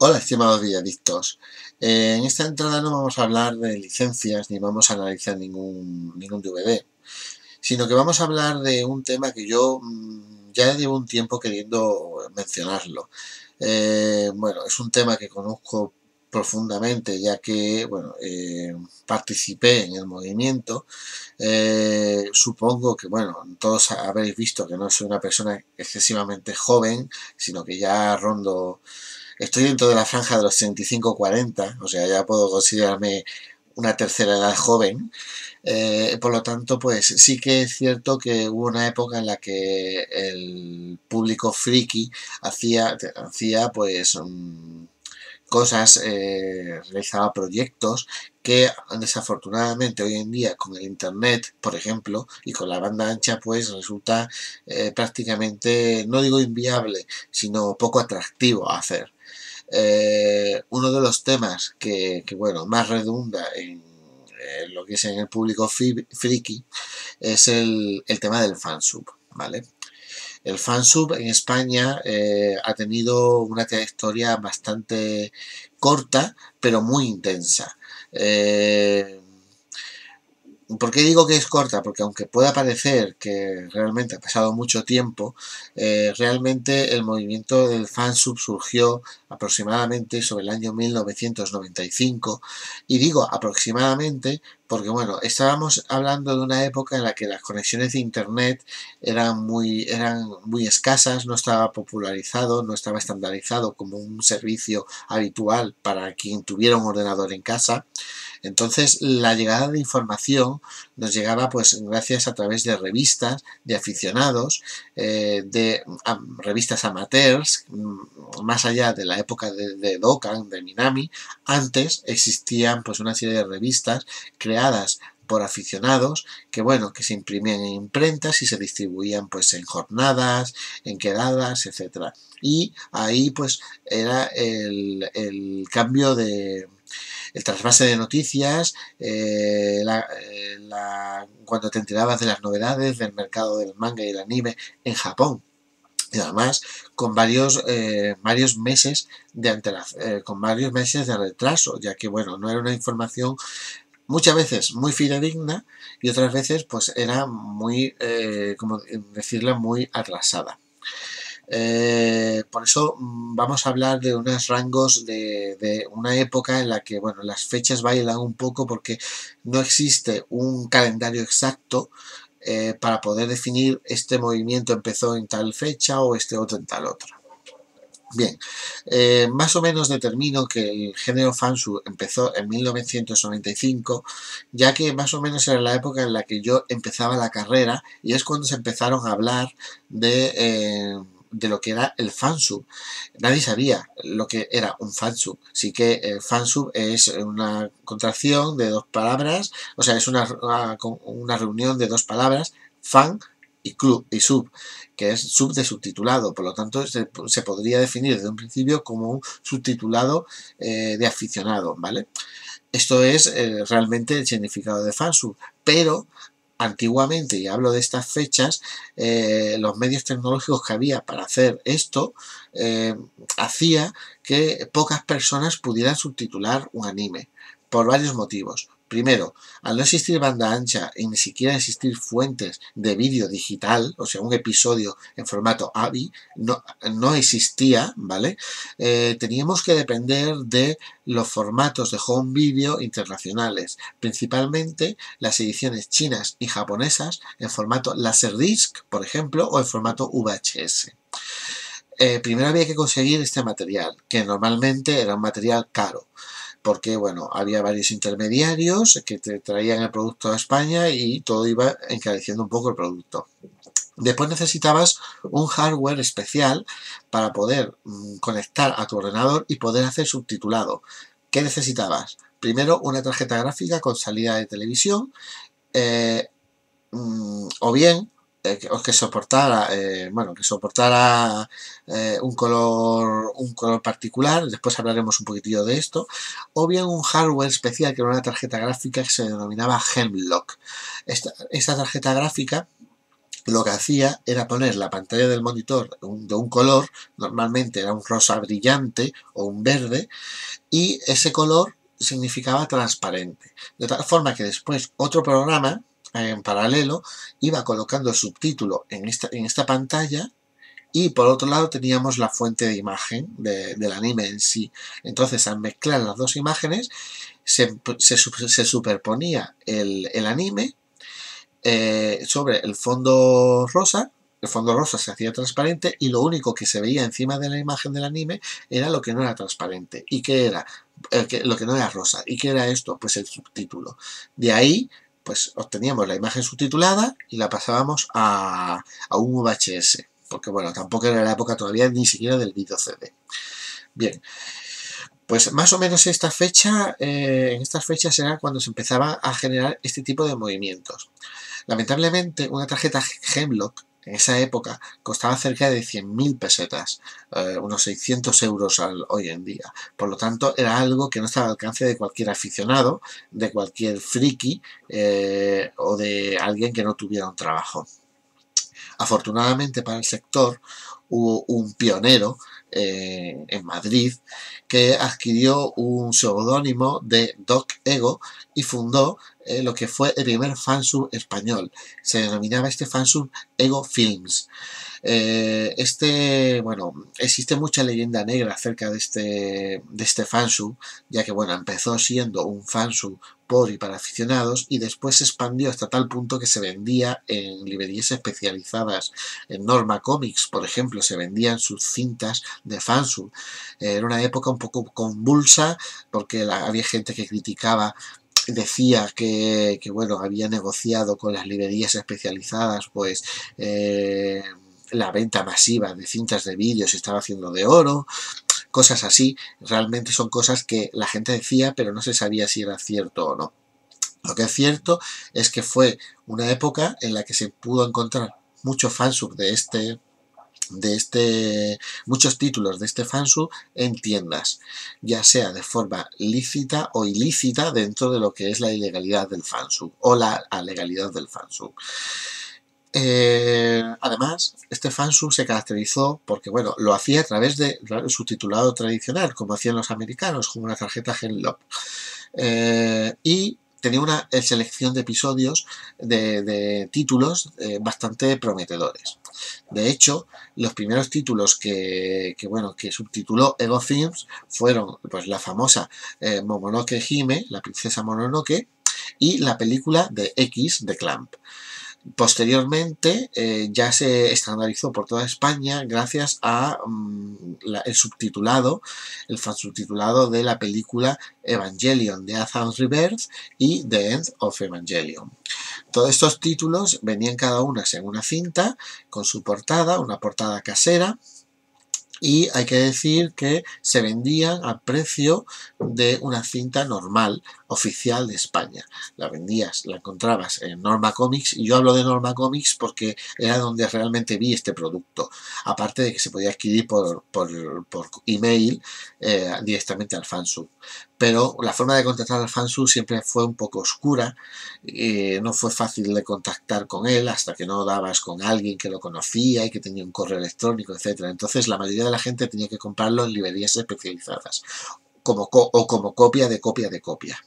Hola, estimados videadictos. En esta entrada no vamos a hablar de licencias ni vamos a analizar ningún DVD, sino que vamos a hablar de un tema que yo ya llevo un tiempo queriendo mencionarlo. Bueno, es un tema que conozco profundamente, ya que bueno, participé en el movimiento. Supongo que bueno, todos habréis visto que no soy una persona excesivamente joven, sino que ya rondo. Estoy dentro de la franja de los 35-40, o sea, ya puedo considerarme una tercera edad joven. Por lo tanto, pues sí que es cierto que hubo una época en la que el público friki hacía pues cosas, realizaba proyectos que desafortunadamente hoy en día con el internet, por ejemplo, y con la banda ancha, pues resulta prácticamente, no digo inviable, sino poco atractivo a hacer. Uno de los temas que bueno, más redunda en lo que es en el público friki es el tema del fansub, ¿vale? El fansub en España ha tenido una trayectoria bastante corta, pero muy intensa. Eh, ¿Por qué digo que es corta? Porque aunque pueda parecer que realmente ha pasado mucho tiempo, realmente el movimiento del fansub surgió aproximadamente sobre el año 1995, y digo aproximadamente porque bueno, estábamos hablando de una época en la que las conexiones de internet eran muy escasas, no estaba popularizado, no estaba estandarizado como un servicio habitual para quien tuviera un ordenador en casa. Entonces, la llegada de información nos llegaba pues gracias a través de revistas, de aficionados, de revistas amateurs, más allá de la época de Dokkan, de Minami. Antes existían pues una serie de revistas creadas por aficionados que bueno, que se imprimían en imprentas y se distribuían pues en jornadas, en quedadas, etcétera. Y ahí pues era el cambio de el trasvase de noticias, cuando te enterabas de las novedades del mercado del manga y el anime en Japón. Y además con varios meses de con varios meses de retraso, ya que bueno, no era una información muchas veces muy fidedigna y otras veces pues era muy, como decirlo, muy atrasada. Por eso vamos a hablar de unos rangos de una época en la que bueno, las fechas bailan un poco porque no existe un calendario exacto para poder definir este movimiento empezó en tal fecha o este otro en tal otra. Bien, más o menos determino que el género fansub empezó en 1995, ya que más o menos era la época en la que yo empezaba la carrera y es cuando se empezaron a hablar de lo que era el fansub. Nadie sabía lo que era un fansub. Sí que el fansub es una contracción de dos palabras, o sea, es una reunión de dos palabras, fan y club y sub, que es sub de subtitulado, por lo tanto se podría definir desde un principio como un subtitulado de aficionado, ¿vale? Esto es realmente el significado de fansub, pero antiguamente, y hablo de estas fechas, los medios tecnológicos que había para hacer esto eh, hacía que pocas personas pudieran subtitular un anime, por varios motivos. Primero, al no existir banda ancha y ni siquiera existir fuentes de vídeo digital, o sea, un episodio en formato AVI, no existía, ¿vale? Teníamos que depender de los formatos de home video internacionales, principalmente las ediciones chinas y japonesas en formato Laserdisc, por ejemplo, o en formato VHS. Primero había que conseguir este material, que normalmente era un material caro, porque bueno, había varios intermediarios que te traían el producto a España y todo iba encareciendo un poco el producto. Después necesitabas un hardware especial para poder conectar a tu ordenador y poder hacer subtitulado. ¿Qué necesitabas? Primero una tarjeta gráfica con salida de televisión, eh, o bien que soportara un color particular. Después hablaremos un poquitillo de esto, o bien un hardware especial que era una tarjeta gráfica que se denominaba Hemlock. Esta tarjeta gráfica lo que hacía era poner la pantalla del monitor de un color, normalmente era un rosa brillante o un verde, y ese color significaba transparente. De tal forma que después otro programa en paralelo iba colocando el subtítulo en esta pantalla, y por otro lado teníamos la fuente de imagen del anime en sí. Entonces, al mezclar las dos imágenes, se superponía el anime sobre el fondo rosa. El fondo rosa se hacía transparente y lo único que se veía encima de la imagen del anime era lo que no era transparente. ¿Y qué era? Lo que no era rosa. ¿Y qué era esto? Pues el subtítulo. De ahí, pues obteníamos la imagen subtitulada y la pasábamos a un VHS. Porque bueno, tampoco era la época todavía ni siquiera del video CD. Bien, pues más o menos en estas fechas era cuando se empezaba a generar este tipo de movimientos. Lamentablemente, una tarjeta Hemlock en esa época costaba cerca de 100.000 pesetas, unos 600 euros hoy en día. Por lo tanto, era algo que no estaba al alcance de cualquier aficionado, de cualquier friki o de alguien que no tuviera un trabajo. Afortunadamente para el sector, hubo un pionero en Madrid que adquirió un seudónimo de Doc Ego y fundó lo que fue el primer fansub español. Se denominaba este fansub Ego Films. Bueno, existe mucha leyenda negra acerca de este fansub, ya que, bueno, empezó siendo un fansub por y para aficionados y después se expandió hasta tal punto que se vendía en librerías especializadas. En Norma Comics, por ejemplo, se vendían sus cintas de fansub. Era una época un poco convulsa porque había gente que criticaba, decía bueno, había negociado con las librerías especializadas, pues la venta masiva de cintas de vídeo se estaba haciendo de oro, cosas así. Realmente son cosas que la gente decía, pero no se sabía si era cierto o no. Lo que es cierto es que fue una época en la que se pudo encontrar mucho fansub muchos títulos de este fansub en tiendas, ya sea de forma lícita o ilícita dentro de lo que es la ilegalidad del fansub o la legalidad del fansub. Además, este fansub se caracterizó porque, bueno, lo hacía a través de subtitulado tradicional, como hacían los americanos, con una tarjeta Genlock. Y tenía una selección de episodios, de títulos bastante prometedores. De hecho, los primeros títulos que subtituló Ego Films fueron, pues, la famosa Momonoke Hime, la princesa Mononoke, y la película de X de Clamp. Posteriormente ya se estandarizó por toda España gracias a el fansubtitulado de la película Evangelion, The Advance Rebirth y The End of Evangelion. Todos estos títulos venían cada una en una cinta con su portada, una portada casera, y hay que decir que se vendían al precio de una cinta normal, oficial de España. La encontrabas en Norma Comics, y yo hablo de Norma Comics porque era donde realmente vi este producto, aparte de que se podía adquirir por email directamente al fansub. Pero la forma de contactar al fansub siempre fue un poco oscura, no fue fácil de contactar con él hasta que no dabas con alguien que lo conocía y que tenía un correo electrónico, etc. Entonces la mayoría de la gente tenía que comprarlo en librerías especializadas, como copia de copia,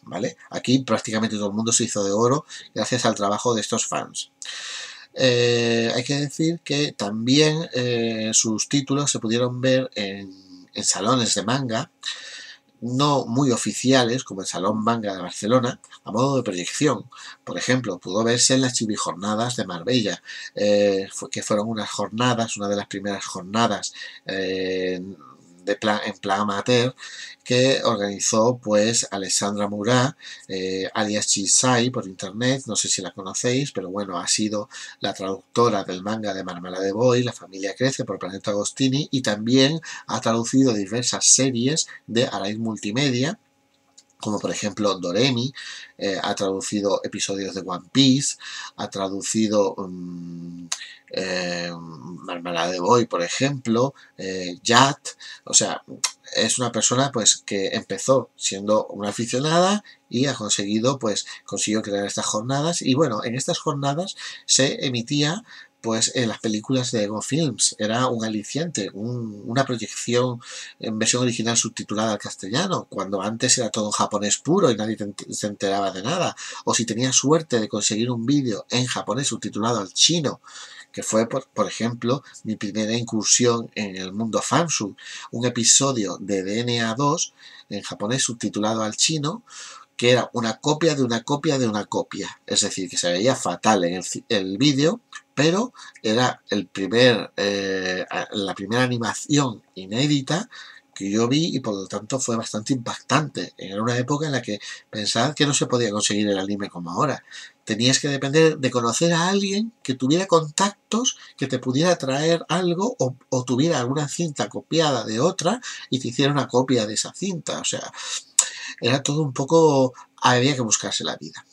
¿vale? Aquí prácticamente todo el mundo se hizo de oro gracias al trabajo de estos fans. Hay que decir que también sus títulos se pudieron ver en salones de manga, no muy oficiales, como el Salón Manga de Barcelona, a modo de proyección. Por ejemplo, pudo verse en las Chivijornadas de Marbella, que fueron una de las primeras jornadas en plan amateur, que organizó, pues, Alessandra Murat, alias Chisai, por internet. No sé si la conocéis, pero bueno, ha sido la traductora del manga de Marmalade Boy, La familia crece, por Planeta Agostini, y también ha traducido diversas series de Arai Multimedia, como por ejemplo Doremi, ha traducido episodios de One Piece, ha traducido Marmalade Boy, por ejemplo, Yat. O sea, es una persona, pues, que empezó siendo una aficionada y ha consiguió crear estas jornadas. Y bueno, en estas jornadas se emitía, pues en las películas de Ego Films. Era un aliciente, una proyección en versión original subtitulada al castellano, cuando antes era todo en japonés puro y nadie se enteraba de nada. O si tenías suerte de conseguir un vídeo en japonés subtitulado al chino, que fue, por ejemplo, mi primera incursión en el mundo fansub, un episodio de DNA 2 en japonés subtitulado al chino, que era una copia de una copia de una copia, es decir, que se veía fatal en el vídeo, pero era la primera animación inédita que yo vi y por lo tanto fue bastante impactante. Era una época en la que pensaba que no se podía conseguir el anime como ahora. Tenías que depender de conocer a alguien que tuviera contactos, que te pudiera traer algo o tuviera alguna cinta copiada de otra y te hiciera una copia de esa cinta. O sea, era todo un poco, había que buscarse la vida.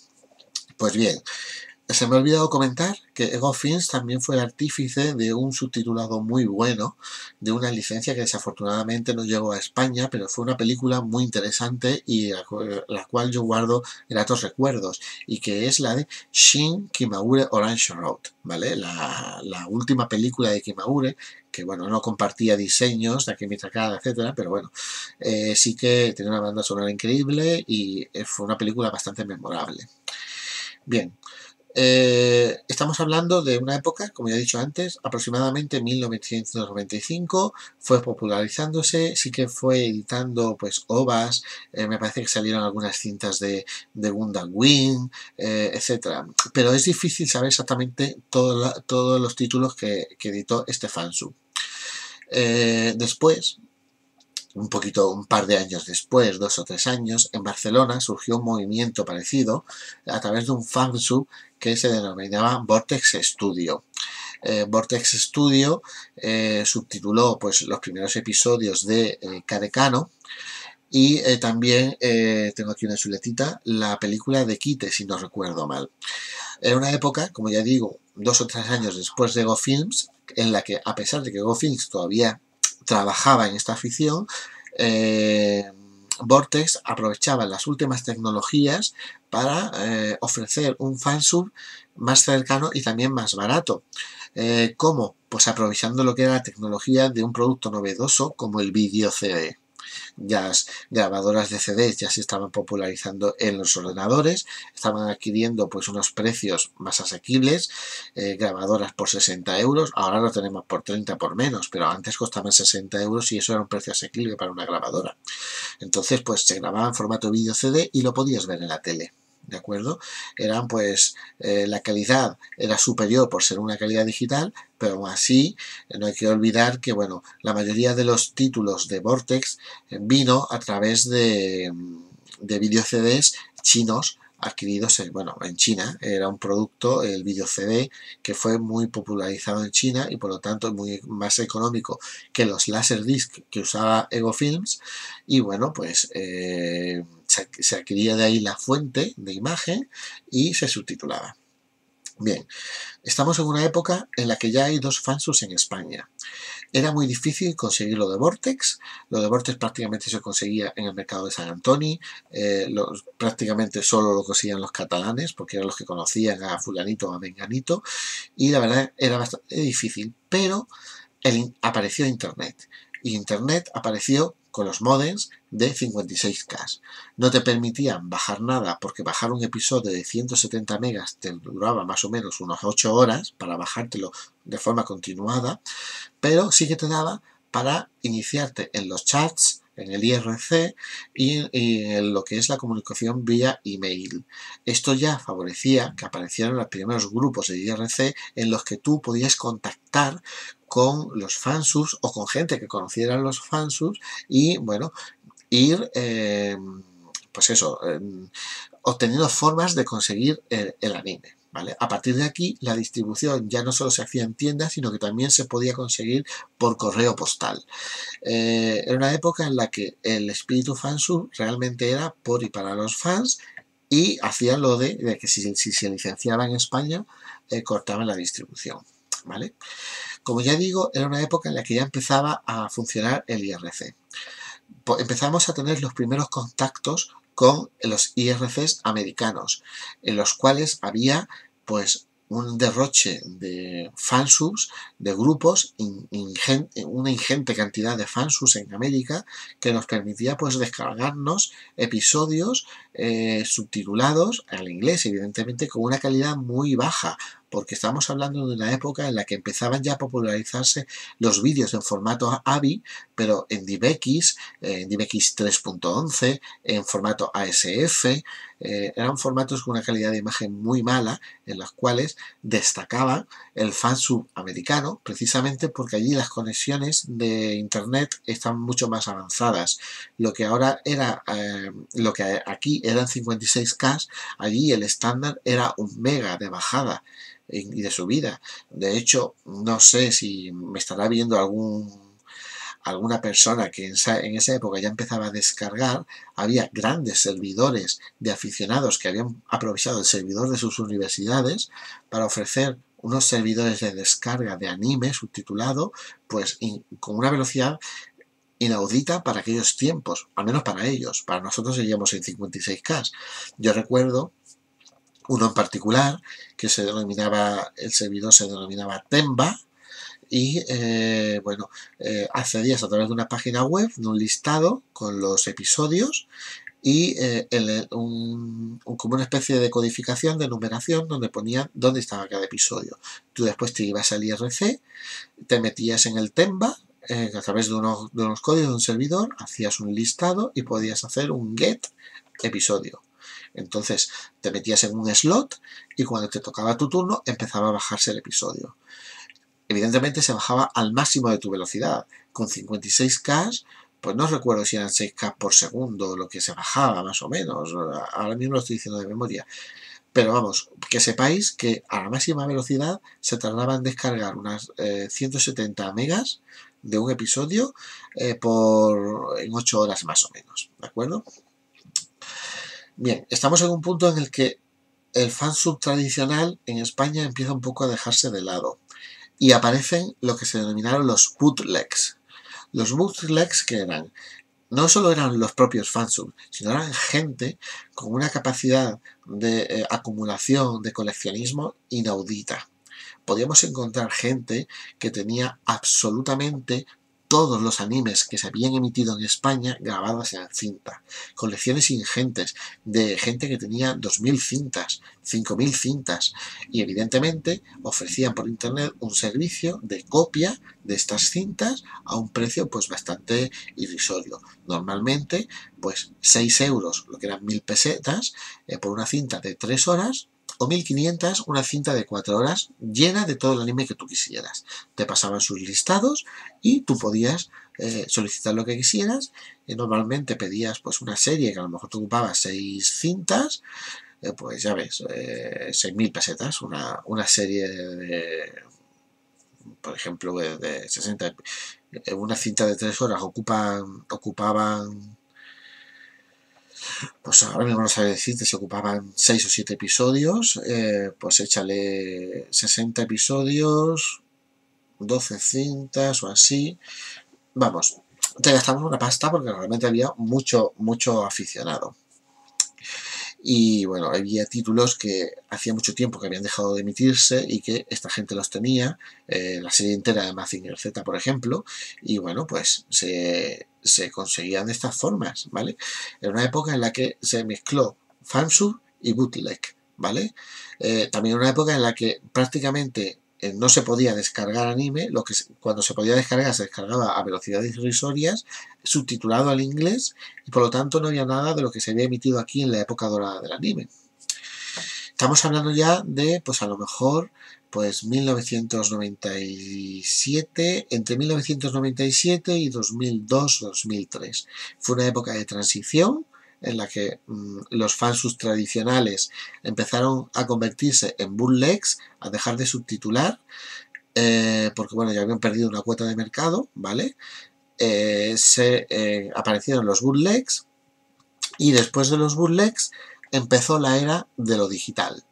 Pues bien, se me ha olvidado comentar que Ego Films también fue el artífice de un subtitulado muy bueno, de una licencia que desafortunadamente no llegó a España, pero fue una película muy interesante y la cual yo guardo gratos recuerdos, y que es la de Shin Kimaure Orange Road, ¿vale? La última película de Kimaure, que bueno, no compartía diseños de Akemi Takada, etcétera, pero bueno, sí que tenía una banda sonora increíble y fue una película bastante memorable. Bien, estamos hablando de una época, como ya he dicho antes, aproximadamente 1995, fue popularizándose, sí que fue editando pues OVAs, me parece que salieron algunas cintas de Gundam Wing, etcétera. Pero es difícil saber exactamente todos los títulos que editó este fansub. Después, un par de años después, 2 o 3 años, en Barcelona surgió un movimiento parecido a través de un fansub que se denominaba Vortex Studio. Vortex Studio subtituló pues los primeros episodios de Kadekano y también tengo aquí una chuletita, la película de Kite, si no recuerdo mal. Era una época, como ya digo, 2 o 3 años después de Go Films, en la que a pesar de que Go Films todavía trabajaba en esta afición, Vortex aprovechaba las últimas tecnologías para ofrecer un fansub más cercano y también más barato. ¿Cómo? Pues aprovechando lo que era la tecnología de un producto novedoso como el vídeo CD. Las grabadoras de CDs ya se estaban popularizando en los ordenadores, estaban adquiriendo pues unos precios más asequibles, grabadoras por 60 euros, ahora lo tenemos por 30 por menos, pero antes costaban 60 euros y eso era un precio asequible para una grabadora. Entonces pues se grababa en formato vídeo CD y lo podías ver en la tele. ¿De acuerdo? Eran pues, la calidad era superior por ser una calidad digital, pero aún así no hay que olvidar que, bueno, la mayoría de los títulos de Vortex vino a través de video CDs chinos adquiridos en China. Era un producto, el video CD, que fue muy popularizado en China y por lo tanto muy más económico que los Laserdisc que usaba Ego Films, y bueno, pues se adquiría de ahí la fuente de imagen y se subtitulaba. Bien, estamos en una época en la que ya hay 2 fansubs en España. Era muy difícil conseguir lo de Vortex. Lo de Vortex prácticamente se conseguía en el mercado de San Antonio. Prácticamente solo lo conseguían los catalanes, porque eran los que conocían a fulanito o a menganito. Y la verdad era bastante difícil. Pero apareció Internet. Y Internet apareció con los modems de 56K. No te permitían bajar nada, porque bajar un episodio de 170 megas te duraba más o menos unas 8 horas para bajártelo de forma continuada, pero sí que te daba para iniciarte en los chats, en el IRC y en lo que es la comunicación vía email. Esto ya favorecía que aparecieran los primeros grupos de IRC en los que tú podías contactar con los fansubs o con gente que conocieran los fansubs y, bueno, ir, pues eso, obteniendo formas de conseguir el anime. ¿Vale? A partir de aquí, la distribución ya no solo se hacía en tiendas, sino que también se podía conseguir por correo postal. Era una época en la que el espíritu fansub realmente era por y para los fans, y hacían lo de que si se licenciaba en España, cortaban la distribución. ¿Vale? Como ya digo, era una época en la que ya empezaba a funcionar el IRC. Empezamos a tener los primeros contactos con los IRCs americanos, en los cuales había pues un derroche de fansubs, de grupos, una ingente cantidad de fansubs en América que nos permitía pues descargarnos episodios subtitulados al inglés, evidentemente con una calidad muy baja, porque estamos hablando de una época en la que empezaban ya a popularizarse los vídeos en formato AVI, pero en DivX, en DivX 3.11, en formato ASF, eran formatos con una calidad de imagen muy mala, en los cuales destacaba el fansub americano, precisamente porque allí las conexiones de internet están mucho más avanzadas. Lo que ahora era, lo que aquí eran 56K, allí el estándar era 1 mega de bajada y de subida. De hecho, no sé si me estará viendo alguna persona que en esa época ya empezaba a descargar. Había grandes servidores de aficionados que habían aprovechado el servidor de sus universidades para ofrecer unos servidores de descarga de anime subtitulado, pues con una velocidad inaudita para aquellos tiempos, al menos para ellos. Para nosotros seguíamos en 56K. Yo recuerdo uno en particular que el servidor se denominaba Temba, y bueno, accedías a través de una página web, de un listado con los episodios y como una especie de codificación, de numeración, donde ponían dónde estaba cada episodio. Tú después te ibas al IRC, te metías en el Temba, a través de unos códigos de un servidor, hacías un listado y podías hacer un get episodio. Entonces te metías en un slot y cuando te tocaba tu turno empezaba a bajarse el episodio. Evidentemente se bajaba al máximo de tu velocidad. Con 56K, pues no recuerdo si eran 6K por segundo lo que se bajaba, más o menos. Ahora mismo lo estoy diciendo de memoria. Pero vamos, que sepáis que a la máxima velocidad se tardaba en descargar unas 170 megas de un episodio en 8 horas más o menos. ¿De acuerdo? Bien, estamos en un punto en el que el fansub tradicional en España empieza un poco a dejarse de lado. Y aparecen lo que se denominaron los bootlegs. Los bootlegs que eran, no solo eran los propios fansubs, sino eran gente con una capacidad de acumulación, de coleccionismo inaudita. Podíamos encontrar gente que tenía absolutamente todos los animes que se habían emitido en España grabados en cinta. Colecciones ingentes de gente que tenía 2000 cintas, 5000 cintas, y evidentemente ofrecían por internet un servicio de copia de estas cintas a un precio pues bastante irrisorio. Normalmente pues 6 euros, lo que eran 1000 pesetas, por una cinta de 3 horas, o 1500 una cinta de 4 horas llena de todo el anime que tú quisieras. Te pasaban sus listados y tú podías solicitar lo que quisieras. Normalmente pedías pues una serie que a lo mejor te ocupaba 6 cintas, pues ya ves, 6000 pesetas, una serie de, por ejemplo, de 60, una cinta de 3 horas ocupaban, pues ahora mismo no sabe decirte si ocupaban 6 o 7 episodios, pues échale 60 episodios, 12 cintas o así. Vamos, te gastamos una pasta porque realmente había mucho aficionado. Y bueno, había títulos que hacía mucho tiempo que habían dejado de emitirse y que esta gente los tenía, la serie entera de Mazinger Z, por ejemplo, y bueno, pues se conseguían de estas formas, ¿vale? Era una época en la que se mezcló fansub y bootleg, ¿vale? También una época en la que prácticamente no se podía descargar anime, cuando se podía descargar se descargaba a velocidades irrisorias, subtitulado al inglés, y por lo tanto no había nada de lo que se había emitido aquí en la época dorada del anime. Estamos hablando ya de, pues a lo mejor, pues 1997, entre 1997 y 2002-2003. Fue una época de transición en la que los fansubs tradicionales empezaron a convertirse en bootlegs, a dejar de subtitular, porque bueno, ya habían perdido una cuota de mercado, ¿vale? Aparecieron los bootlegs y después de los bootlegs empezó la era de lo digital.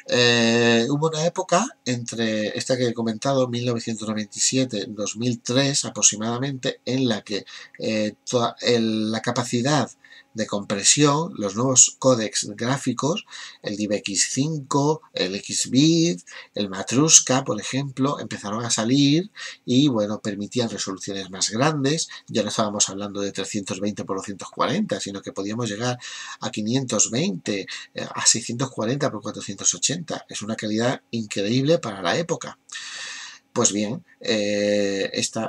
Hubo una época entre esta que he comentado, 1997-2003 aproximadamente, en la que la capacidad de compresión, los nuevos códecs gráficos, el DivX 5, el XVID, el Matrushka, por ejemplo, empezaron a salir y, bueno, permitían resoluciones más grandes. Ya no estábamos hablando de 320 por 240, sino que podíamos llegar a 520, a 640 por 480. Es una calidad increíble para la época. Pues bien,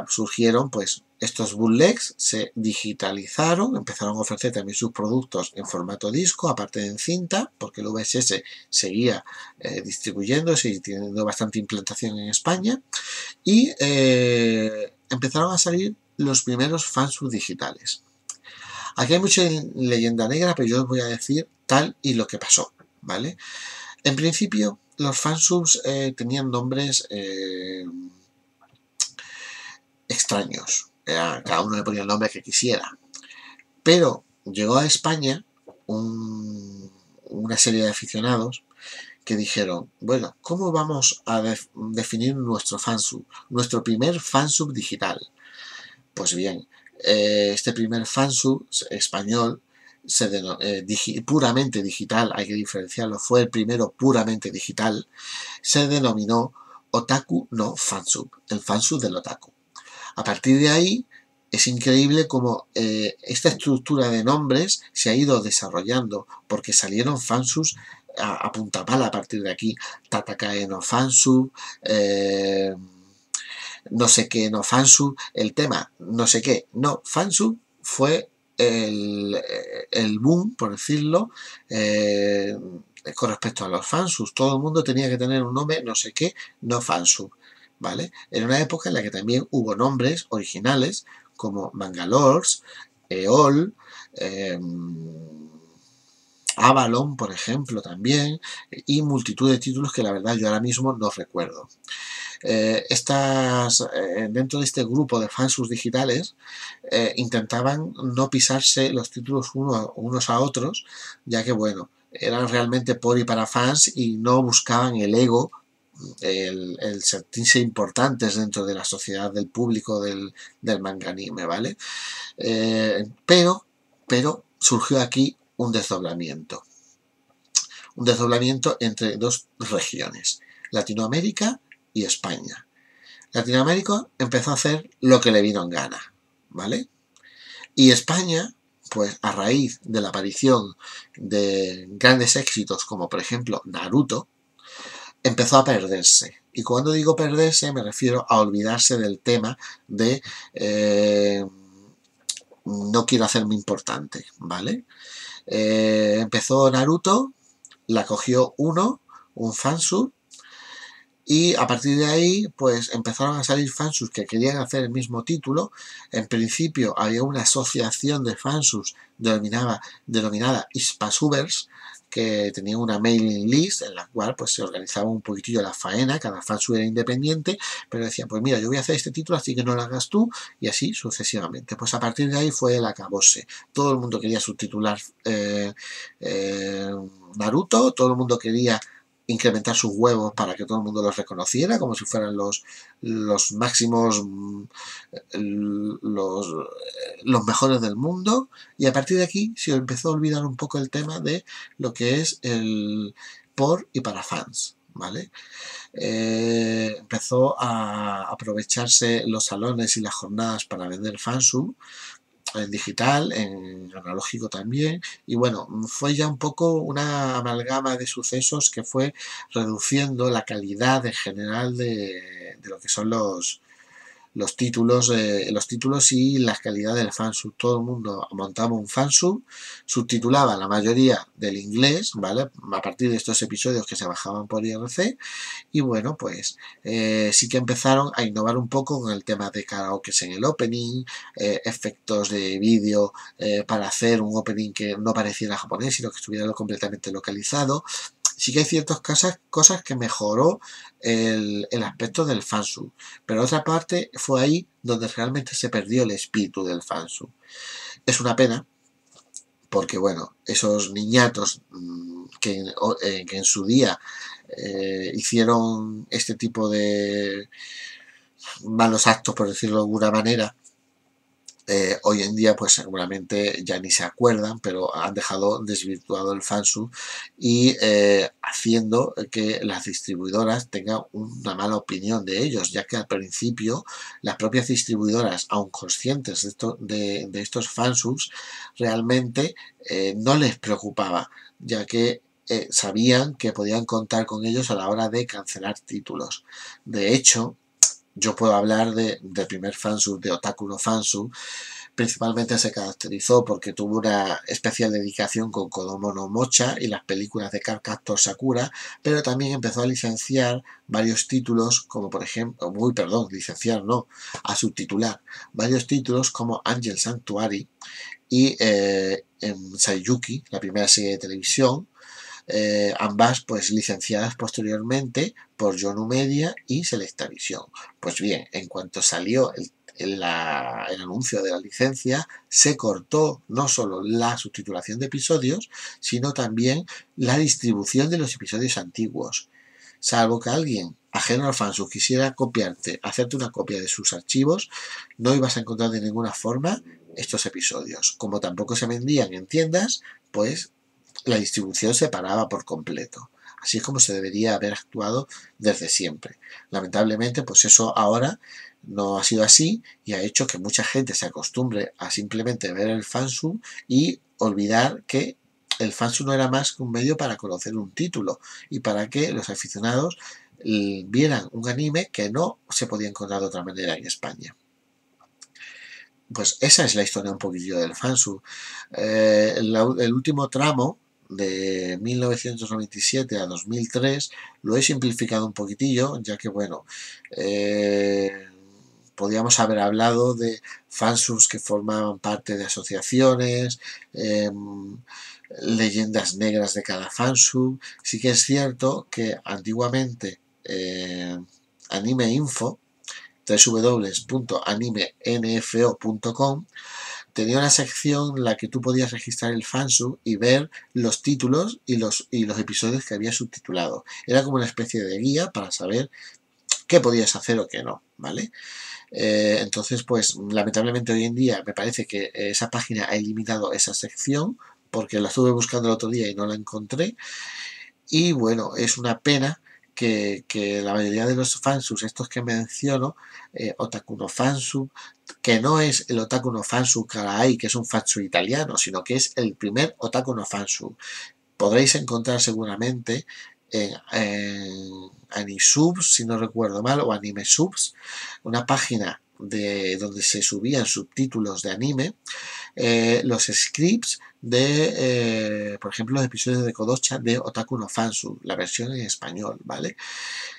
surgieron pues estos bootlegs, se digitalizaron, empezaron a ofrecer también sus productos en formato disco, aparte de en cinta, porque el VHS seguía distribuyéndose y teniendo bastante implantación en España, y empezaron a salir los primeros fansub digitales. Aquí hay mucha leyenda negra, pero yo os voy a decir tal y lo que pasó, ¿vale? En principio, los fansubs tenían nombres extraños. Cada uno le ponía el nombre que quisiera. Pero llegó a España una serie de aficionados que dijeron, bueno, ¿cómo vamos a definir nuestro fansub? Nuestro primer fansub digital. Pues bien, este primer fansub español puramente digital, hay que diferenciarlo, fue el primero puramente digital, se denominó Otaku no Fansub, el fansub del otaku. A partir de ahí es increíble cómo esta estructura de nombres se ha ido desarrollando, porque salieron fansubs a punta pala a partir de aquí. Tatakae no fansub, no sé qué no fansub, el tema no sé qué no fansub fue el boom, por decirlo, con respecto a los fansubs. Todo el mundo tenía que tener un nombre no sé qué no fansub, ¿vale? Era una época en la que también hubo nombres originales como Mangalores, Eol, Avalon, por ejemplo, también, y multitud de títulos que la verdad yo ahora mismo no recuerdo. Dentro de este grupo de fansubs digitales intentaban no pisarse los títulos unos a otros, ya que bueno, eran realmente por y para fans y no buscaban el ego, el sentirse importantes dentro de la sociedad del público del manga anime, ¿vale? Pero surgió aquí un desdoblamiento entre dos regiones, Latinoamérica y España. Latinoamérica empezó a hacer lo que le vino en gana, ¿vale? Y España, pues a raíz de la aparición de grandes éxitos como por ejemplo Naruto, empezó a perderse. Y cuando digo perderse me refiero a olvidarse del tema de no quiero hacerme importante, ¿vale? Empezó Naruto, la cogió un fansub, y a partir de ahí pues empezaron a salir fansubs que querían hacer el mismo título. En principio había una asociación de fansubs denominada Hispasubers, que tenía una mailing list en la cual pues se organizaba un poquitillo la faena, cada fansub era independiente, pero decían, pues mira, yo voy a hacer este título, así que no lo hagas tú, y así sucesivamente. Pues a partir de ahí fue el acabose. Todo el mundo quería subtitular Naruto, todo el mundo quería incrementar sus huevos para que todo el mundo los reconociera como si fueran los máximos, los mejores del mundo, y a partir de aquí se empezó a olvidar un poco el tema de lo que es el por y para fans, ¿vale? Empezó a aprovecharse los salones y las jornadas para vender fansub en digital, en analógico también, y bueno, fue ya un poco una amalgama de sucesos que fue reduciendo la calidad en general de lo que son los títulos y la calidad del fansub. Todo el mundo montaba un fansub, subtitulaba la mayoría del inglés, ¿vale? A partir de estos episodios que se bajaban por IRC, y bueno, pues sí que empezaron a innovar un poco con el tema de karaoke en el opening, efectos de vídeo para hacer un opening que no pareciera japonés, sino que estuviera completamente localizado. Sí que hay ciertas cosas que mejoró el aspecto del fansub, pero otra parte fue ahí donde realmente se perdió el espíritu del fansub. Es una pena, porque bueno, esos niñatos que en su día hicieron este tipo de malos actos, por decirlo de alguna manera, Hoy en día pues seguramente ya ni se acuerdan, pero han dejado desvirtuado el fansub y haciendo que las distribuidoras tengan una mala opinión de ellos, ya que al principio las propias distribuidoras, aun conscientes de estos fansubs, realmente no les preocupaba, ya que sabían que podían contar con ellos a la hora de cancelar títulos. De hecho, yo puedo hablar del primer fansub de Otaku no Fansub. Principalmente se caracterizó porque tuvo una especial dedicación con Kodomo no Mocha y las películas de Card Captor Sakura, pero también empezó a licenciar varios títulos, como por ejemplo, licenciar no, a subtitular varios títulos como Angel Sanctuary y Saiyuki, la primera serie de televisión, ambas pues licenciadas posteriormente por Yonu Media y Selectavision. Pues bien, en cuanto salió el anuncio de la licencia, se cortó no solo la subtitulación de episodios, sino también la distribución de los episodios antiguos. Salvo que alguien ajeno al fansub quisiera hacerte una copia de sus archivos, no ibas a encontrar de ninguna forma estos episodios. Como tampoco se vendían en tiendas, pues la distribución se paraba por completo. Así es como se debería haber actuado desde siempre. Lamentablemente, pues eso ahora no ha sido así y ha hecho que mucha gente se acostumbre a simplemente ver el fansub y olvidar que el fansub no era más que un medio para conocer un título y para que los aficionados vieran un anime que no se podía encontrar de otra manera en España. Pues esa es la historia un poquillo del fansub. El último tramo de 1997 a 2003 lo he simplificado un poquitillo, ya que bueno, podíamos haber hablado de fansubs que formaban parte de asociaciones, leyendas negras de cada fansub. Sí que es cierto que antiguamente Anime Info, www.animenfo.com, tenía una sección en la que tú podías registrar el fansub y ver los títulos y los episodios que había subtitulado. Era como una especie de guía para saber qué podías hacer o qué no, ¿vale? Entonces, pues lamentablemente hoy en día me parece que esa página ha eliminado esa sección porque la estuve buscando el otro día y no la encontré. Y bueno, es una pena que la mayoría de los fansubs, estos que menciono, Otaku no Fansub, que no es el Otaku no Fansub Karai, que es un fansub italiano, sino que es el primer Otaku no Fansub. Podréis encontrar seguramente en Anisubs, si no recuerdo mal, o Anime Subs, una página donde se subían subtítulos de anime, los scripts de, por ejemplo, los episodios de Kodocha de Otaku no Fansub, la versión en español, ¿vale?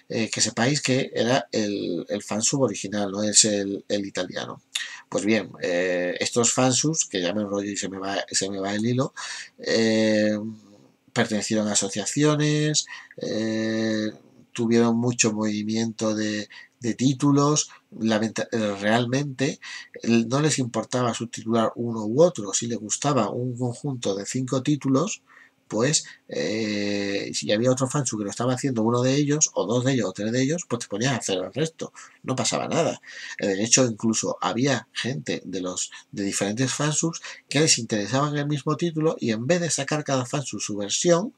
Que sepáis que era el fansub original, no es el italiano. Pues bien, estos fansubs, que ya me enrollo y se me va el hilo, pertenecieron a asociaciones, tuvieron mucho movimiento de títulos, realmente no les importaba subtitular uno u otro, si les gustaba un conjunto de 5 títulos, pues si había otro fansub que lo estaba haciendo uno de ellos, o 2 de ellos, o 3 de ellos, pues te ponías a hacer el resto, no pasaba nada. De hecho, incluso había gente de diferentes fansubs que les interesaban el mismo título y en vez de sacar cada fansub su versión,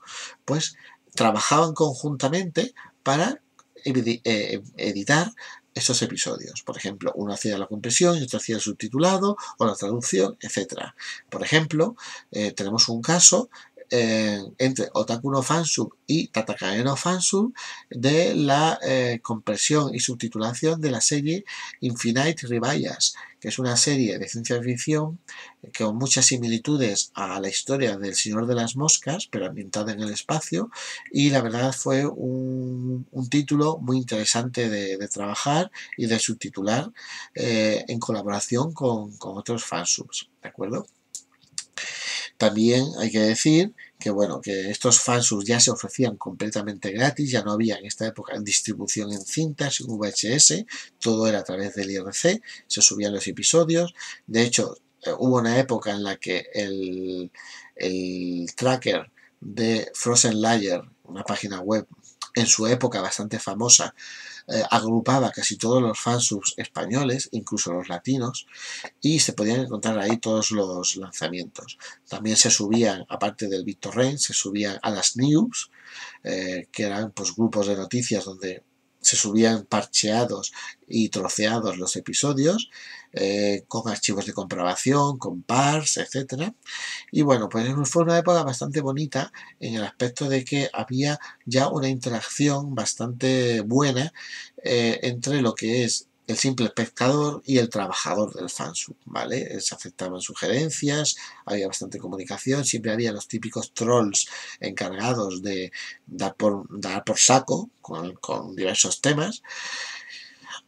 pues trabajaban conjuntamente para editar esos episodios. Por ejemplo, uno hacía la compresión y otro hacía el subtitulado o la traducción, etcétera. Por ejemplo, tenemos un caso entre Otaku no Fansub y Tatakae no Fansub de la compresión y subtitulación de la serie Infinite Revias, que es una serie de ciencia ficción con muchas similitudes a la historia del Señor de las Moscas, pero ambientada en el espacio, y la verdad fue un título muy interesante de trabajar y de subtitular en colaboración con otros fansubs, ¿de acuerdo? También hay que decir que bueno, que estos fansubs ya se ofrecían completamente gratis, ya no había en esta época distribución en cintas, en VHS, todo era a través del IRC, se subían los episodios. De hecho, hubo una época en la que el tracker de Frozen Layer, una página web en su época bastante famosa, agrupaba casi todos los fansubs españoles, incluso los latinos, y se podían encontrar ahí todos los lanzamientos. También se subían, aparte del BitTorrent, se subían a las News, que eran pues grupos de noticias donde se subían parcheados y troceados los episodios, con archivos de comprobación, con pars, etcétera. Y bueno, pues fue una época bastante bonita en el aspecto de que había ya una interacción bastante buena entre lo que es el simple espectador y el trabajador del fansub, ¿vale? Se aceptaban sugerencias, había bastante comunicación, siempre había los típicos trolls encargados de dar por saco con diversos temas.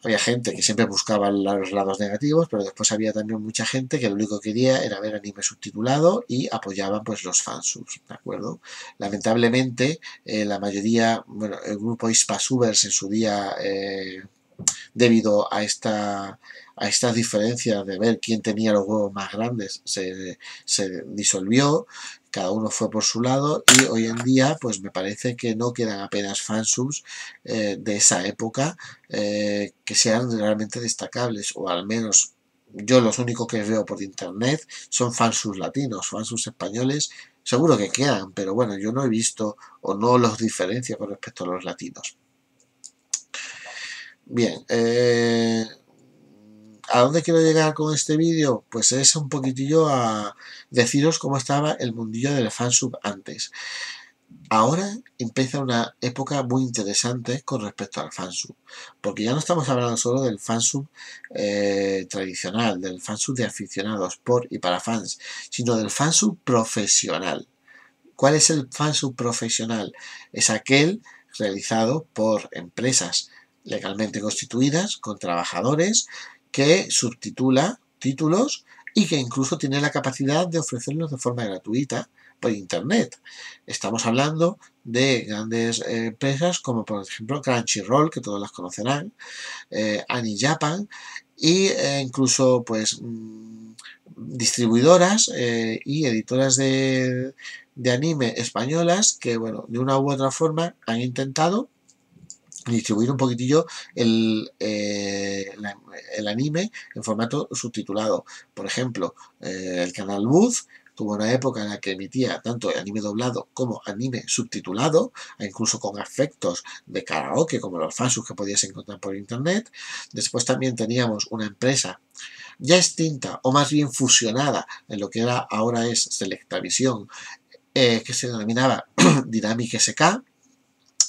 Había gente que siempre buscaba los lados negativos, pero después había también mucha gente que lo único que quería era ver anime subtitulado y apoyaban pues los fansubs, ¿de acuerdo? Lamentablemente, la mayoría, bueno, el grupo Hispasubers en su día, debido a estas diferencias de ver quién tenía los huevos más grandes, se disolvió, cada uno fue por su lado y hoy en día pues me parece que no quedan apenas fansubs de esa época que sean realmente destacables, o al menos yo los únicos que veo por internet son fansubs latinos, fansubs españoles seguro que quedan, pero bueno, yo no he visto o no los diferencio con respecto a los latinos. Bien, ¿a dónde quiero llegar con este vídeo? Pues es un poquitillo a deciros cómo estaba el mundillo del fansub antes. Ahora empieza una época muy interesante con respecto al fansub, porque ya no estamos hablando solo del fansub tradicional, del fansub de aficionados por y para fans, sino del fansub profesional. ¿Cuál es el fansub profesional? Es aquel realizado por empresas legalmente constituidas, con trabajadores, que subtitula títulos y que incluso tiene la capacidad de ofrecerlos de forma gratuita por internet. Estamos hablando de grandes empresas como por ejemplo Crunchyroll, que todos las conocerán, AniJapan, y incluso pues distribuidoras y editoras de anime españolas que, bueno, de una u otra forma han intentado distribuir un poquitillo el anime en formato subtitulado. Por ejemplo, el canal Buzz tuvo una época en la que emitía tanto anime doblado como anime subtitulado, incluso con efectos de karaoke como los fansubs que podías encontrar por internet. Después también teníamos una empresa ya extinta o más bien fusionada en lo que ahora es Selectavisión, que se denominaba Dynamic SK,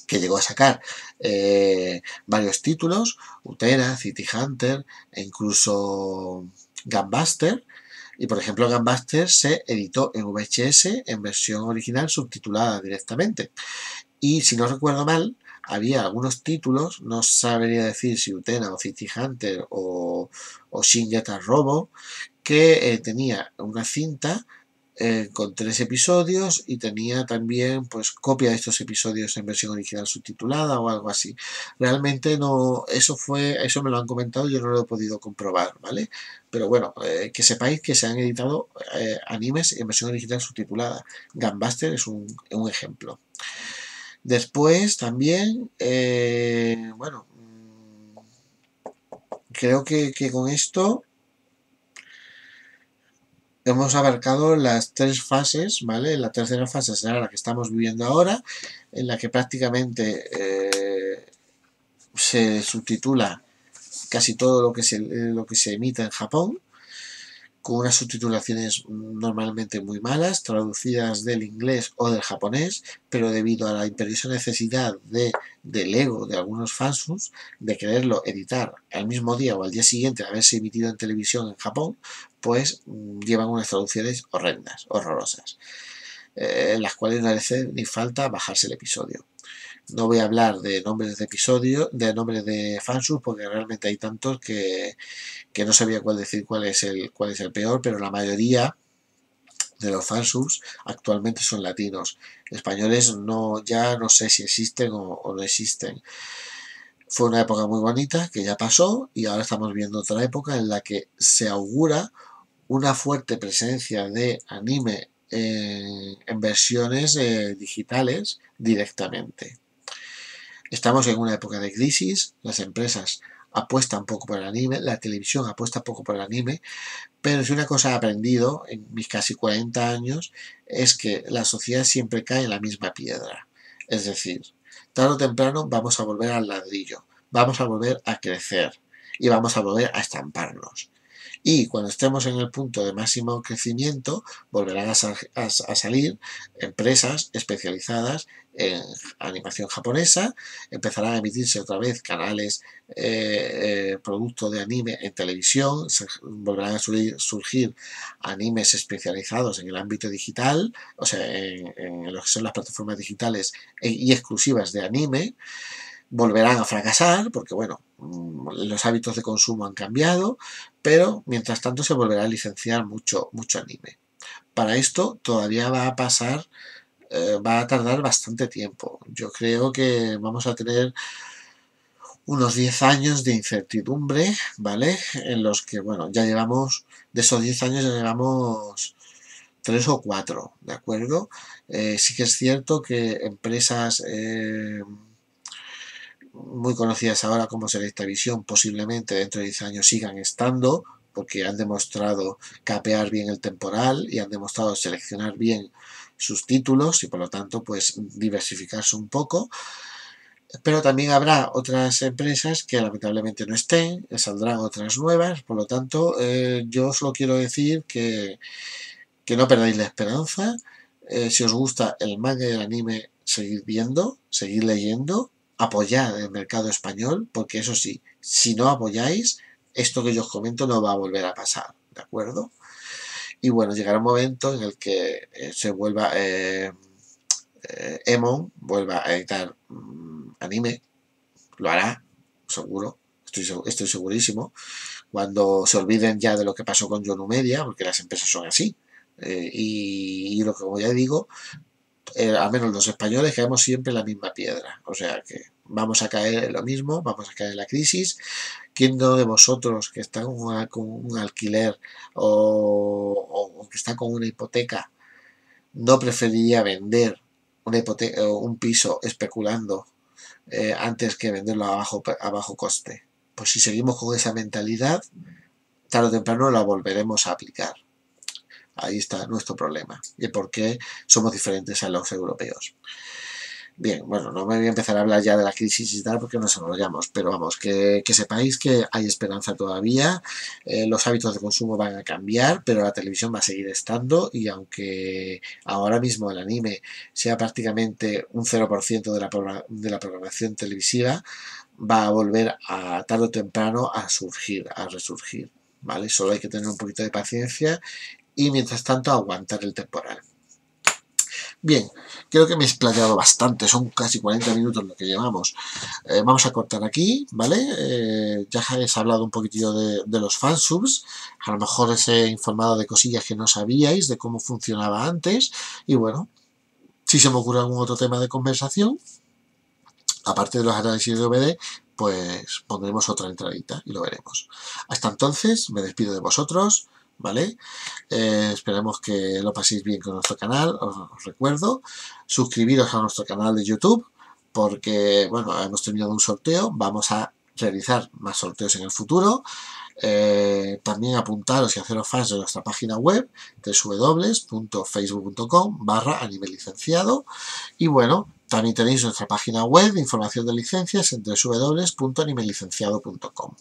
que llegó a sacar varios títulos, Utena, City Hunter e incluso Gunbuster. Y por ejemplo, Gunbuster se editó en VHS en versión original subtitulada directamente. Y si no recuerdo mal, había algunos títulos, no sabría decir si Utena o City Hunter o Shin Getter Robo, que tenía una cinta con 3 episodios y tenía también pues copia de estos episodios en versión original subtitulada o algo así. Realmente no, eso me lo han comentado, yo no lo he podido comprobar, ¿vale? Pero bueno, que sepáis que se han editado animes en versión original subtitulada. Gunbuster es un ejemplo. Después también, bueno, creo que con esto hemos abarcado las 3 fases, ¿vale? La tercera fase será la que estamos viviendo ahora, en la que prácticamente se subtitula casi todo lo que se emite en Japón, con unas subtitulaciones normalmente muy malas, traducidas del inglés o del japonés, pero debido a la imperiosa necesidad del ego de algunos fansubs de quererlo editar al mismo día o al día siguiente de haberse emitido en televisión en Japón, pues llevan unas traducciones horrendas, horrorosas, en las cuales no hace ni falta bajarse el episodio. No voy a hablar de nombres de episodios, de nombres de fansubs, porque realmente hay tantos que no sabía cuál decir cuál es el peor, pero la mayoría de los fansubs actualmente son latinos. Españoles ya no sé si existen o no existen. Fue una época muy bonita que ya pasó y ahora estamos viendo otra época en la que se augura una fuerte presencia de anime en versiones digitales directamente. Estamos en una época de crisis, las empresas apuestan poco por el anime, la televisión apuesta poco por el anime, pero si una cosa he aprendido en mis casi 40 años es que la sociedad siempre cae en la misma piedra. Es decir, tarde o temprano vamos a volver al ladrillo, vamos a volver a crecer y vamos a volver a estamparnos. Y cuando estemos en el punto de máximo crecimiento, volverán a salir empresas especializadas en animación japonesa, empezarán a emitirse otra vez canales producto de anime en televisión, volverán a surgir animes especializados en el ámbito digital, o sea, en lo que son las plataformas digitales y exclusivas de anime. Volverán a fracasar porque, bueno, los hábitos de consumo han cambiado, pero mientras tanto se volverá a licenciar mucho anime. Para esto todavía va a tardar bastante tiempo. Yo creo que vamos a tener unos 10 años de incertidumbre, ¿vale? En los que, bueno, ya llevamos, de esos 10 años ya llevamos 3 o 4, ¿de acuerdo? Sí que es cierto que empresas muy conocidas ahora como Selectavision posiblemente dentro de 10 años sigan estando, porque han demostrado capear bien el temporal y han demostrado seleccionar bien sus títulos y por lo tanto pues diversificarse un poco. Pero también habrá otras empresas que lamentablemente no estén, saldrán otras nuevas, por lo tanto yo solo quiero decir que no perdáis la esperanza. Si os gusta el manga y el anime, seguid viendo, seguid leyendo, apoyad el mercado español, porque eso sí, si no apoyáis, esto que yo os comento no va a volver a pasar, ¿de acuerdo? Y bueno, llegará un momento en el que se vuelva Emon vuelva a editar anime, lo hará, seguro, estoy segurísimo, cuando se olviden ya de lo que pasó con Yonu Media, porque las empresas son así. Y lo que, como ya digo, al menos los españoles caemos siempre en la misma piedra. O sea que vamos a caer en lo mismo, vamos a caer en la crisis. ¿Quién no de vosotros que está con un alquiler o que está con una hipoteca no preferiría vender una hipoteca, un piso especulando antes que venderlo a bajo coste? Pues si seguimos con esa mentalidad, tarde o temprano la volveremos a aplicar. Ahí está nuestro problema y por qué somos diferentes a los europeos. Bien, bueno, no me voy a empezar a hablar ya de la crisis y tal porque nos enrollamos, pero vamos, que sepáis que hay esperanza todavía, los hábitos de consumo van a cambiar, pero la televisión va a seguir estando y aunque ahora mismo el anime sea prácticamente un 0% de la programación televisiva, va a volver a tarde o temprano a surgir, a resurgir, ¿vale? Solo hay que tener un poquito de paciencia y mientras tanto aguantar el temporal. Bien, creo que me he explayado bastante, son casi 40 minutos lo que llevamos. Vamos a cortar aquí, ¿vale? Ya habéis hablado un poquitillo de los fansubs, a lo mejor os he informado de cosillas que no sabíais, de cómo funcionaba antes, y bueno, si se me ocurre algún otro tema de conversación, aparte de los análisis de OBD, pues pondremos otra entradita y lo veremos. Hasta entonces, me despido de vosotros, ¿vale? Esperemos que lo paséis bien con nuestro canal. Os recuerdo, suscribiros a nuestro canal de YouTube, porque, bueno, hemos terminado un sorteo, vamos a realizar más sorteos en el futuro. También apuntaros y haceros fans de nuestra página web www.facebook.com/animelicenciado y bueno, también tenéis nuestra página web de información de licencias en www.animelicenciado.com.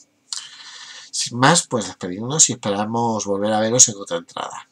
Sin más, pues despedirnos y esperamos volver a veros en otra entrada.